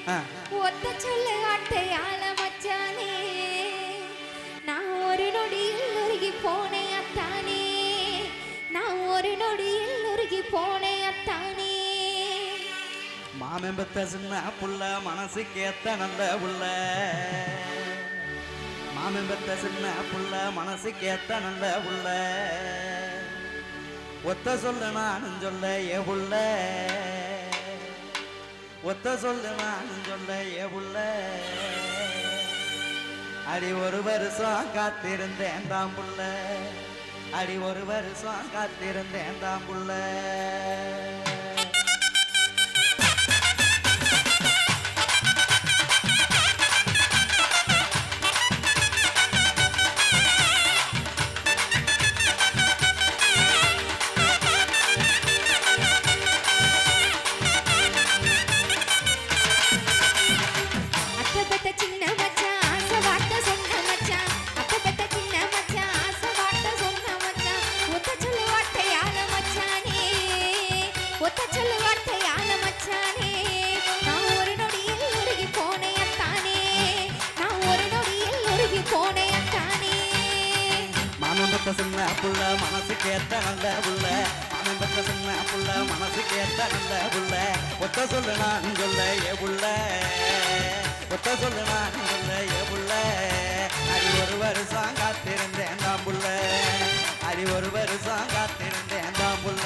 ஒத்த சொல்லு அட்டையால மச்சானே நான் ஒரு நொடியில் உருகி போனேன் அத்தானே நான் ஒரு நொடியில் உருகி போனேன் அத்தானே மாமன் பெத்த சின்ன புள்ள மனசுக்கு ஏத்த நல்ல புள்ள மாமன் பெத்த சின்ன புள்ள மனசுக்கு ஏத்த நல்ல புள்ள ஒத்த சொல்ல நானும் சொல்ல ஏ புள்ள ஒத்த சொல்ல நானும் சொல்ல ஏ புள்ள அடி ஒரு வருஷம் காத்திருந்தேன் தான் புள்ள அடி ஒரு வருஷம் காத்திருந்தேன் தான் புள்ள சின்ன புள்ள மனசுக்கு ஏத்த நல்ல புள்ள மாமன் பெற்ற சின்ன புள்ள மனசுக்கு ஏத்த நல்ல புள்ள ஒத்த சொல்ல நான் சொல்ல ஏ புள்ள ஒத்த சொல்ல நான் சொல்ல ஏ புள்ள அடி ஒரு வருஷம் காத்திருந்தேன் தான் புள்ள அடி ஒரு வருஷம் காத்திருந்தேன் தான் புள்ள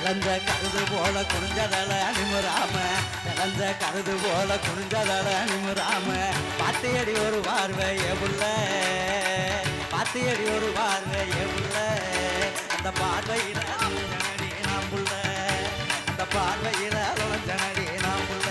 விளைஞ்ச கருது போல குனிஞ்சதல நிமுறாம விளைஞ்ச கருது போல குனிஞ்சதல நிமுறாம பாத்தியடி ஒரு பார்வையே புள்ள பாத்தியடி ஒரு பார்வையே புள்ள அந்த பார்வையில ஜனடி நாம் புள்ள அந்த பார்வையில ஜனடி நாம் புள்ள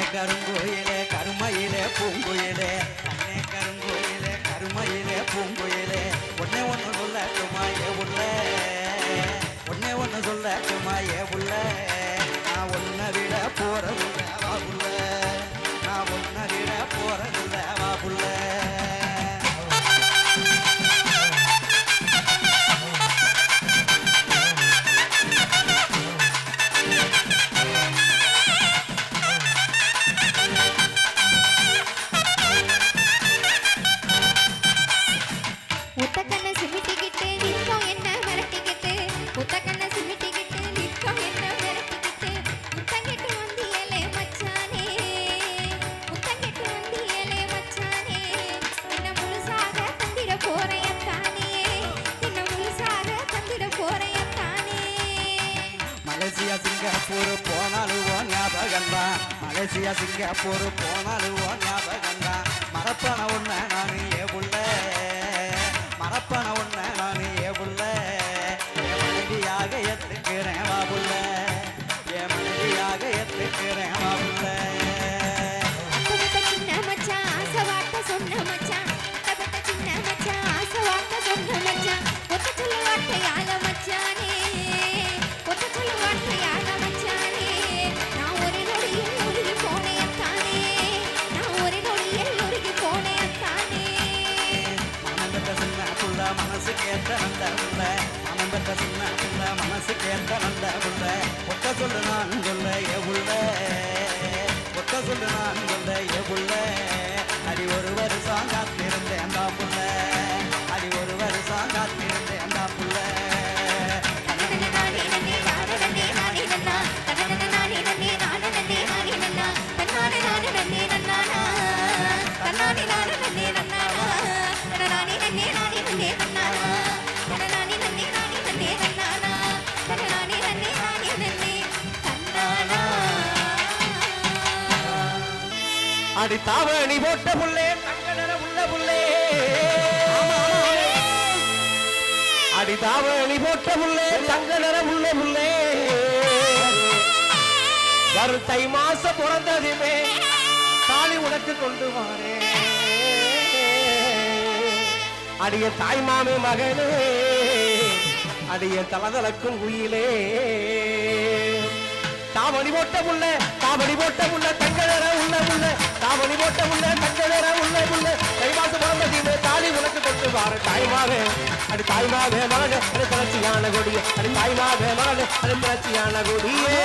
கருங்கோயிலே கருமையிலே பூங்குயிலே கண்ணே கருங்கோயிலே கருமையிலே பூங்குயிலே ஒன்னே ஒன்று சொல்லட்டுமா ஏ புள்ள ஒன்னே ஒன்று சொல்லட்டுமா ஏ புள்ள நான் ஒன்னை விட போறதில்ல வா புள்ள நான் ஒன்னை விட போறதில்ல வா புள்ள மலேசியா சிங்கப்பூர் போனாலும் ஞாபகம்தான் மலேசியா சிங்கப்பூர் போனாலும் ஞாபகம்தான் மறப்பன உன்னை நான் ஏ புள்ள மறப்பன உன்னை நான் ஏ புள்ள என் மனைவியாக ஏத்துக்கிறேன் வா புள்ள என் மனைவியாக ஏத்துக்கிறேன் வா புள்ள மனசுக்கு ஏத்த நல்ல புள்ள நான் பெற்ற சின்ன புள்ள மனசுக்கு ஏத்த நல்ல புள்ள ஒத்த சொல்லு நான் சொல்ல ஏ புள்ள ஒத்த சொல்லு நான் சொல்ல ஏ புள்ள அடி ஒரு வருஷம் காத்திருந்தேன் தான் புள்ள அடி ஒரு வருஷம் காத்திருந்தேன் தான் புள்ள அடி தாவணி போட்ட புள்ளே தங்கடர உள்ள புள்ளே அடி தாவணி போட்ட புள்ளே தங்கடர உள்ள புள்ளே வரும் தை மாசம் பிறந்ததுமே தாலி உனக்கு கொண்டு வாரே அடிய தாய் மாமே மகனே அடிய தலதலக்கும் உயிலே தாவணி போட்ட புள்ள தங்கடர உள்ள புள்ள தாவணி போட்ட புள்ள தங்கடர உள்ள புள்ள தை மாசம் பிறந்ததுமே தாலி உனக்கு கொண்டு வாரே தாய்மாவே அடி தாய்மாவே மகனே அடி திரட்சியான கொடியே அடி தாய்மாவே மகனே அடி திரட்சியான கொடியே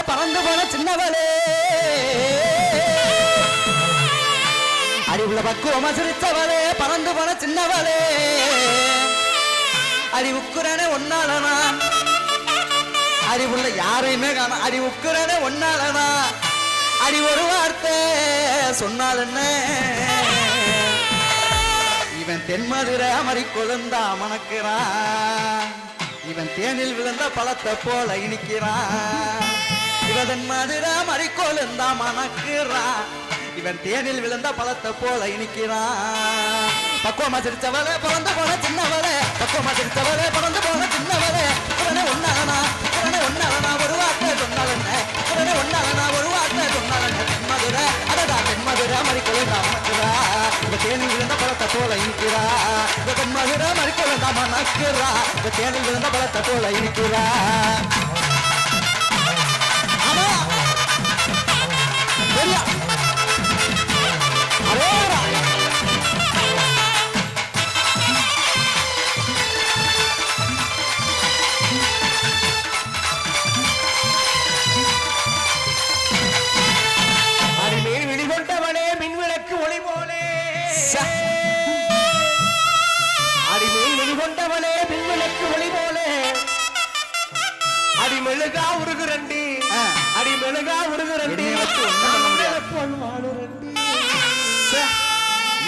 பறந்து போன சின்னவளே அறிவுள்ள பக்குவமா சிரித்தவளே பறந்து போன சின்னவளே அறிவுக்குறனே ஒன்னாலனா அறிவுள்ள யாரையுமே காண அறிவுக்குறனே ஒன்னாலனா அறி ஒரு வார்த்தை சொன்னால் என்ன இவன் தென்மதுரை அமரி கொழுந்தா மணக்கிறான் இவன் தேனில் விழுந்த பழத்தை போல இனிக்கிறான் இவன் மதுரை அமரி கொழுந்தா மணக்கிறான் இவன் தேனில் விழுந்த பழத்தை போல இனிக்கிறான் பக்குவமா சிரிச்சவளே பறந்து போன சின்னவளே பக்குவமா சிரிச்சவளே பறந்து போன சின்னவளே உடனே ஒன்னாலனா ஒரு வார்த்தை சொன்னால் என்ன உடனே ஒன்னாலனா ஒரு வார்த்தை சொன்னால் என்ன தென்மதுரை அதடா தென்மதுரை அமரி கொழுந்தா மணக்கிறா இவ தேனில் விழுந்த பழத்தை போல இனிக்கிறா இவ தென்மதுரை அமரி கொழுந்தா மணக்கிறா இவ தேனில் விழுந்த பழத்தை போல இனிக்கிறா ஆமா சரியா அடிமேல் விழிகொண்டவனே மின்விளக்கு ஒளி போலே அடிமேல் விழிகொண்டவனே மின்விளக்கு ஒளி போலே அடிமெழுகா உருகுரண்டி அடிமெழுகா உருகுரண்டி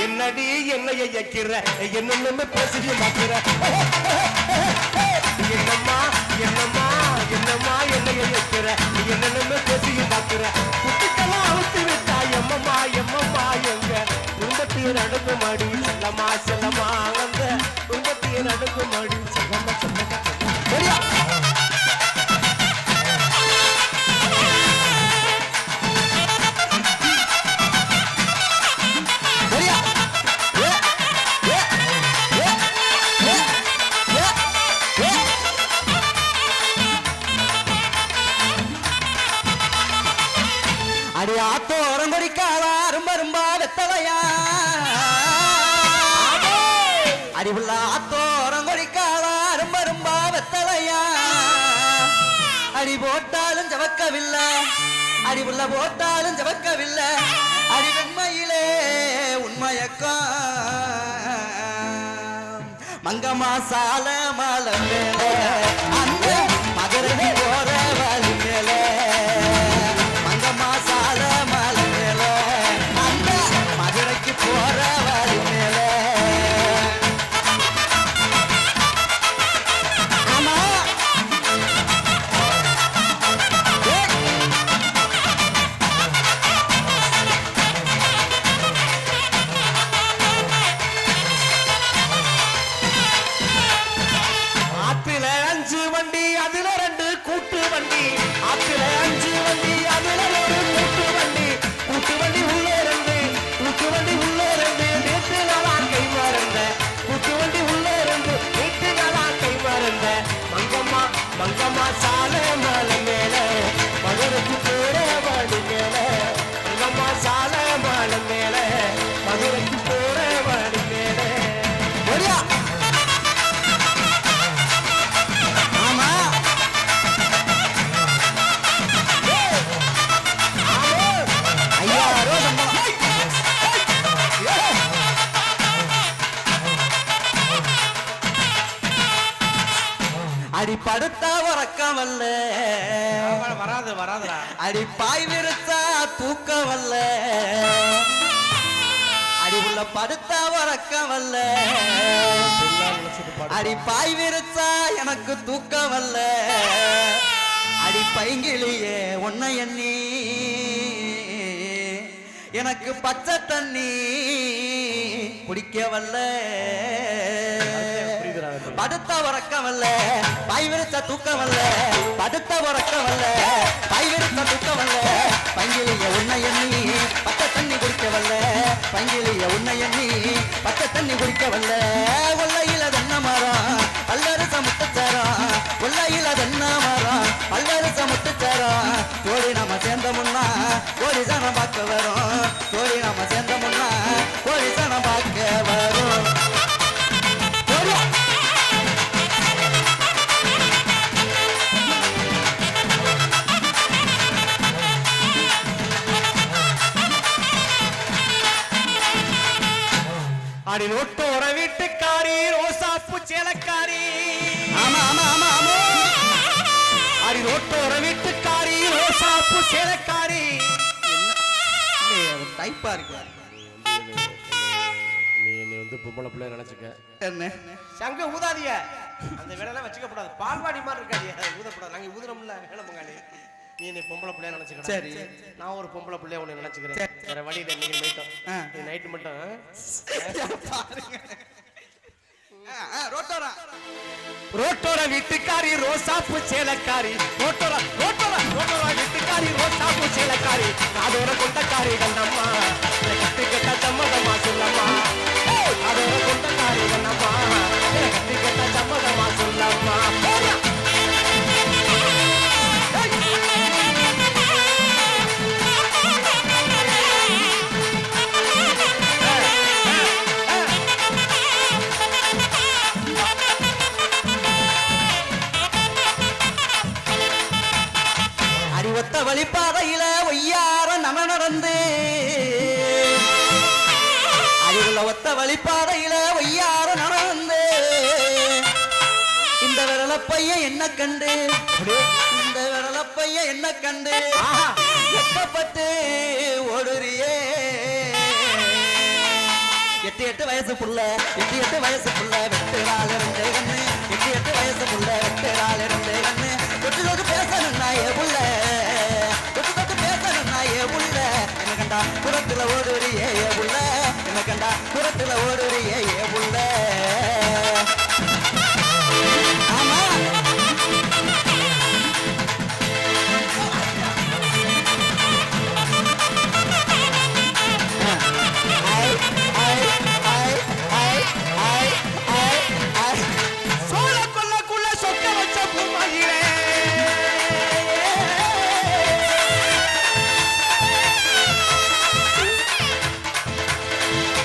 என்னடி என்னைய வைக்கிற என்னன்னு பேசி பார்க்கிற என்னம்மா என்னம்மா என்னம்மா என்னைய வைக்கிற என்னன்னு பேசி பார்க்கிற குட்டிக்கெல்லாம் அவுத்து விட்டா எம்மம்மா எம்மம்மா எங்க குடும்பத்தையும் அடுக்குமாடி செல்லம்மா செல்லம்மா அந்த குடும்பத்தையும் அடுக்குமாடி செல்லம்மா செல்லம்மா சரியா அடி ஆத்தோரம் கொடிக்காதா ரொம்ப வெத்தலையா அறிவுள்ள ஆத்தோரம் கொடிக்காதா ரொம்ப வெத்தலையா அடி போட்டாலும் ஜவக்கவில்லை அறிவுள்ள போட்டாலும் ஜவக்கவில்லை அடி வெண்மையிலே உண்மையக்கம் மங்கம்மா சால மலை மேலே அந்த மதுரை போற வழி மேலே மங்கம்மா சால மலை மேலே அந்த மதுரைக்கு போற வழி மேலே ஆமா ஆத்துல 5 வண்டி அதுல 2 கூட்டு வண்டி ஆத்துல 5 வண்டி அதுல 1 கூட்டு வண்டி உள்ள இருந்து கூட்டு வண்டி உள்ள இருந்து நேற்று நாளா கை மறந்த கூட்டு வண்டி உள்ள இருந்து நேற்று நாளா கை மறந்த மங்கம்மா சால மலை மேல மதுரைக்கு போற வழி மேல எங்கம்மா சால மலை மேல மதுரைக்கு போற வழி மேல ஒடியா ஆமா ஐயா அடி படுத்தா உறக்கம் வல்ல வராது வராதுடா அடி பாய் விரிச்சா தூக்கம் வல்ல அடி உள்ள படுத்தா உறக்கம் வல்ல அடி பாய் விரிச்சா எனக்கு தூக்கம் வல்ல அடி பைங்கிலியே உன்னை எண்ணி எனக்கு பச்சை தண்ணி குடிக்க வல்ல படுத்த உறக்கம் வல்ல பாய் விரிச்ச தூக்கம் வல்ல படுத்த உறக்கம் வல்ல பாய் விரிச்ச தூக்கம் வல்ல பைங்கிலிய உன்னை எண்ணி பச்சை தண்ணி குடிக்க வல்ல பைங்கிலிய உன்னை எண்ணி பச்சை தண்ணி குடிக்க வல்ல கொல்லையில தென்ன மரம் பல்லரிச முத்துச்சாரம் கொல்லையில தென்ன மரம் பல்லரிச முத்துச்சாரம் தோழி நம்ம சேர்ந்த முன்னா கோழி சனம் பார்க்க வரும் தோழி நம்ம சேர்ந்த முன்னா கோழி சனம் பார்க்க வரும் அடி நோட்டோர வீட்டுக்காரி ரோசாப்பு சேலக்காரி ஆமா ஆமா ஆமா ஆமா அடி நோட்டோர வீட்டுக்காரி ரோசாப்பு சேலக்காரி டைப்பா இருக்கு நீ என்னை வந்து பொம்பளை பிள்ளை நினைச்சுக்க என்ன சங்க ஊதாதிய அந்த வேலையெல்லாம் வச்சுக்க கூடாது பால்வாடி மாதிரி இருக்காது ஊதக்கூடாது நாங்க ஊதுறோம்ல வேலை பங்காளி நீ என்னை பொம்பளை பிள்ளைய நினைச்சுக்க சரி நான் ஒரு பொம்பளை பிள்ளைய உன்னை நினைச்சுக்கிறேன் வேற வழி இல்லை இன்னைக்கு நைட்டும் நீ நைட்டு மட்டும் பாருங்க ரோட்டோரா ரோட்டோர வீட்டுக்காரி ரோசாப்பு சேலக்காரி ரோட்டோர ரோட்டோர ரோட்டோர வீட்டுக்காரி ரோசாப்பு சேலக்காரி அதோட கொண்டக்காரி கண்ணம்மா கட்டி கட்ட சம்மதமா சொல்லம்மா அதோட கொண்டக்காரி கண்ணம்மா கட்டி கட்ட சம்மதமா சொல்லம்மா அறிவத்த வழிபாதையில ஒய்யார நம நடந்து அறிவுள்ள ஒத்த வழிபாதையில ஒய்யார நடந்து இந்த விரலப்பைய என்ன கண்டு இந்த விரலப்பைய என்ன கண்டு எட்டப்பட்டு ஓடுறியே எட்டு வயசு புள்ள எட்டு வயசு புள்ள வெட்டுறாள் ரெண்டு கண்ணு எட்டு வயசு புள்ள வெட்டுறாள் ரெண்டு கண்ணு தொட்டு பேசணும் நாயே புள்ள தொட்டு பேசணும் நாயே புள்ள என்ன கண்டா புறத்துல ஓடுறியே புள்ள என்ன கண்டா புறத்துல ஓடுறியே புள்ள ஆமா சோழ கொல்லக்குள்ள சொக்க வச்ச பூமாயிரே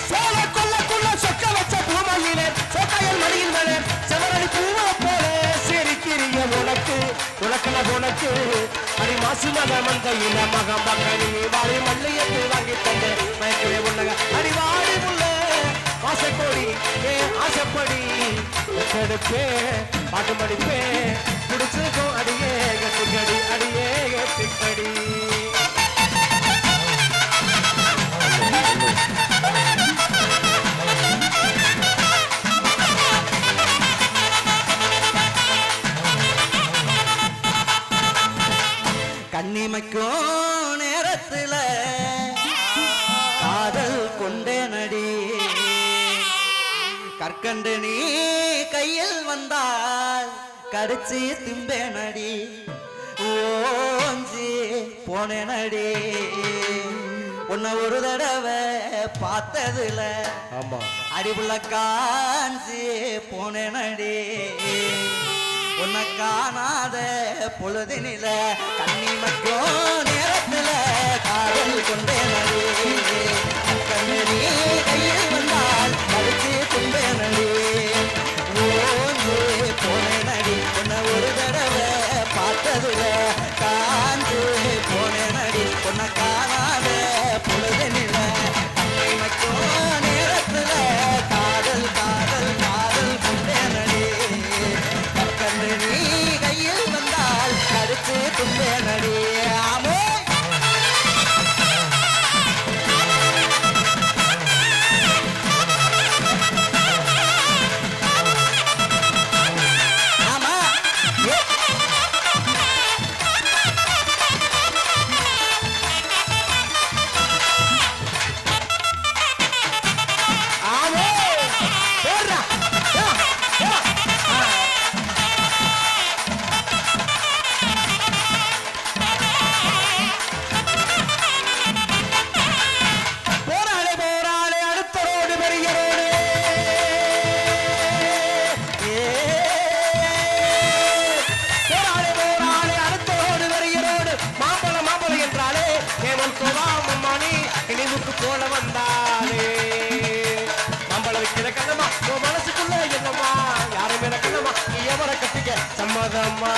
சோழ கொல்லக்குள்ள சொக்க வச்ச பூமாயிரே சொக்கையல் மடியில் மேலே செவரடி பூவா போல சிரிக்கிறிய உனக்கு உனக்கன உனக்கு அடி மாசு மக மந்தையில மகம் பங்கனி வாழி மல்லியத்து வாங்கி தந்து மயக்கவே உள்ளக அடி வாடி முள்ள ஆசைக்கோடி ஏ ஆசைப்படி எடுப்பே பாட்டு மடிப்பே பிடிச்சிருக்கும் அடியே கட்டுக்கடி அடியே கட்டுக்கடி கண்ணிமைக்கும் நேரத்துல காதல் கொண்டே நடி கற்கண்டு நீ கையில் வந்தால் கடிச்சு திம்பே நடி ஓஞ்சி போனே நடி உன்னை ஒரு தடவை பார்த்ததுல ஆமா அடிபுள்ள காஞ்சி போனே நடி உன்னை காணாத பொழுதினில கண்ணி மக்கும் நேரத்துல காதல் கொண்டேனடி கண்ணடி கையில் வந்தால் கழுத்து தும்பேனடி ஓஞ்சு போனேனடி உன்னை ஒரு தடவை பார்த்ததுல காஞ்சு போனேனடி உன்னை காணாத பொழுதினில கண்ணி மக்கும் நேரத்துல காதல் காதல் காதல் கொண்டேனடி கண்ணடி கையில் வந்தால் கருத்து தும்பேனடி ஆமோ ஆமா ஆமோ போடுறா போராளே போராளே அடுத்த ரோடு பெரிய ரோடு போராளே போராளே அடுத்த ரோடு பெரிய ரோடு மாம்பழம் மாம்பழம் என்றாலே ஏவன் கோவாமணி நினைவுக்கு போல வந்தாலே மாம்பழம் வைக்கிற கண்ணம்மா உன் மனசுக்குள்ள என்னம்மா யாரும் என கண்ணம்மா நீ எவரை கட்டிக்க சம்மதம்மா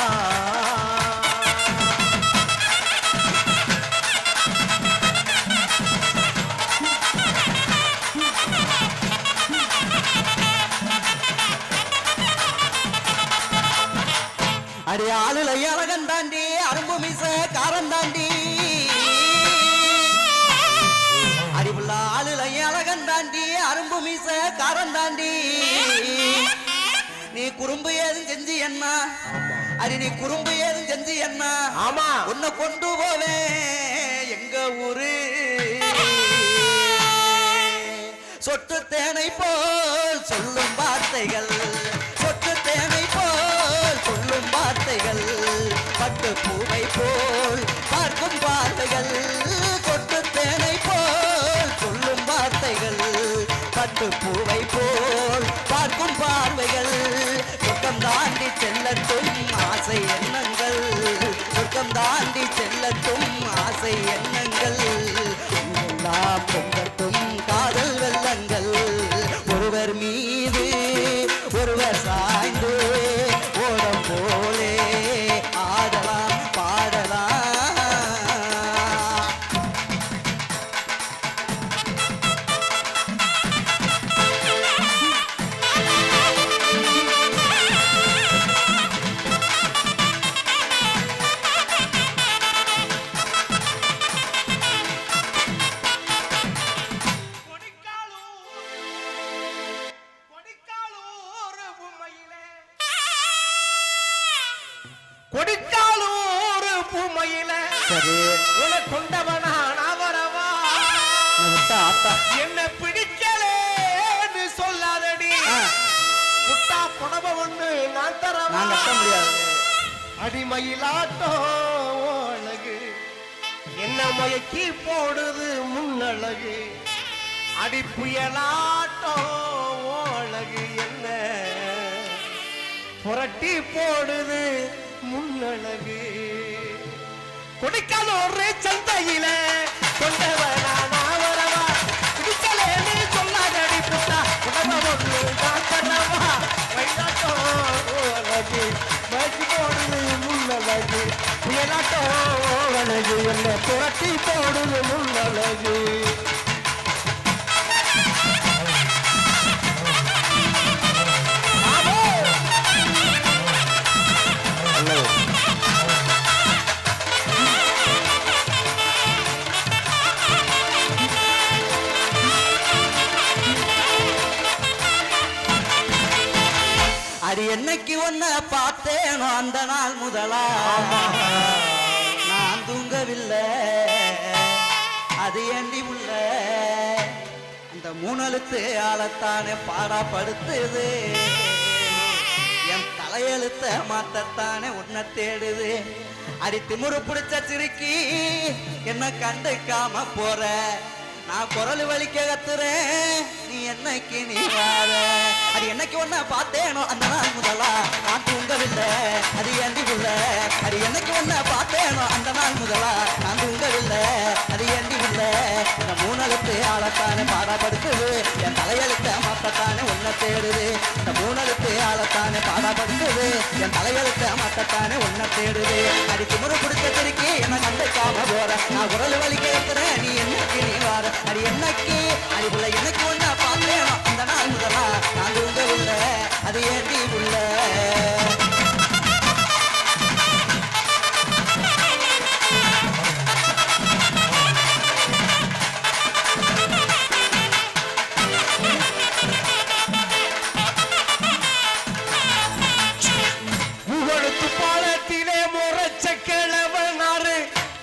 அடி ஆளுல அழகன் தாண்டி அரும்பு மீச காரம் தாண்டி அடிவுள்ள ஆளுல அழகன் தாண்டி அரும்பு மீச காரம் தாண்டி நீ குறும்பு ஏதும் செஞ்சு என்ன அடி நீ குறும்பு ஏதும் செஞ்சு என்ன ஆமா உன்னை கொண்டு போவேன் எங்க ஊரு சொட்டு தேனை போல் சொல்லும் வார்த்தைகள் சொட்டு தேனை போல் சொல்லும் வார்த்தைகள் பட்டு பூவை போல் பார்க்கும் பார்வைகள் சொட்டு தேனை போல் சொல்லும் வார்த்தைகள் பட்டு பூவை போல் பார்க்கும் பார்வைகள் சொர்க்கம் தாண்டி செல்லட்டும் ஆசை எண்ணங்கள் சொர்க்கம் தாண்டி செல்லட்டும் ஆசை எண்ணங்கள் எல்லாம் பொங்கட்டும் காதல் வெள்ளங்கள் ஒருவர் மீது ஒருவர் சாய்ந்து ஓடம் போலே ஆடலாம் பாடலாம் கொடிக்காலூர் பூமையில சரி உன கொண்டவனா நாவரவா ஆத்தா என்ன பிடிக்கலேன்னு சொல்லாதடி புட்டா புடவ ஒண்ணு நான் தரவா நான் கட்ட முடியாது அடிமயிலாட்டம் அழகு என்ன மயக்கி போடுது முன்னழகு அடி புயலாட்டம் அழகு என்ன புரட்டி போடுது முன்னழகு கொடுக்காத ஒரு சந்தையில கொண்டவனா நான் வரவா பிடிக்கலேன்னு சொல்லாதடி புட்டா உடம்ப ஒண்ணு நான் தரவா வயலாட்டம் அழகு மயக்கி போடுது முன்னழகு புயலாட்டம் அழகு என்ன புரட்டி போடுது முன்னழகு அடி என்னைக்கு ஒன்ன பார்த்தேனோ அந்த நாள் முதலா நான் தூங்கவில்லை அது ஏண்டி உள்ள அந்த மூணெழுத்து ஆளத்தானே பாடாப்படுத்துது என் தலையெழுத்த மாத்தத்தானே உன்னை தேடுது அடி திமுரு பிடிச்ச சிரிக்கி என்ன கண்டுக்காம போற நான் குரல் வலிக்க கத்துறேன் நீ என்னைக்கு நீ வார அது என்னைக்கு ஒன்ன பார்த்தேனோ அந்த நாள் முதலா நான் தூங்கவில்லை முதலா நான் தூங்கவில்லை அது ஏண்டி இல்லை இந்த மூணெழுத்து ஆளத்தானே பாடப்படுத்துது என் தலையெழுத்த மாத்தத்தானே உன்னை தேடுது இந்த மூணெழுத்து ஆளத்தானே பாடப்படுத்துது என் தலையெழுத்த மாத்தத்தானே உன்னை தேடுது அடிக்கு முறை பிடிச்ச திருக்கி என்ன கண்டுக்காம போற நான் குரல் வலி கேட்கிறேன் நீ என்னைக்கு நீ வார அடி என்னைக்கு அடிக்குள்ள எனக்கு ஒன்ன பார்த்தேன் அந்த நாள் முதலா நான் தூங்கவில்லை அது ஏண்டி உள்ள புகழுத்து பாலத்திலே முறைச்ச கிழவனாரு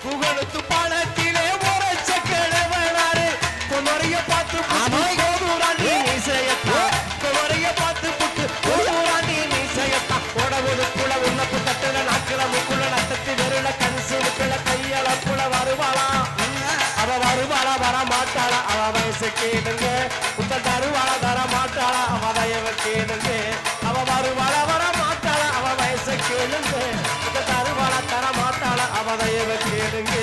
புகழுத்து பாலத்திலே முறைச்ச கிழவனாரு குமரிய பார்த்து போதுராண்டி நீசையத்தா குமரிய பார்த்து புட்டு போதுராண்டி நீசையத்தா உடவுக்குள்ள உன்னப்பு தட்டுல நாக்குல முக்குள்ள நட்டத்து வெறுல கன்சுக்குள்ள கையளப்புல வருவாளா அவ வருவாளா வர மாட்டாளா அவ வயசு கேளுங்க உத்த தருவாளா தர மாட்டாளா அவ தயவு கேளுங்க அவ வருவாளா வர மாட்டாளா அவ வயசு கேளுங்க உத்த தருவாளா தர மாட்டாளா அவ தயவு கேளுங்க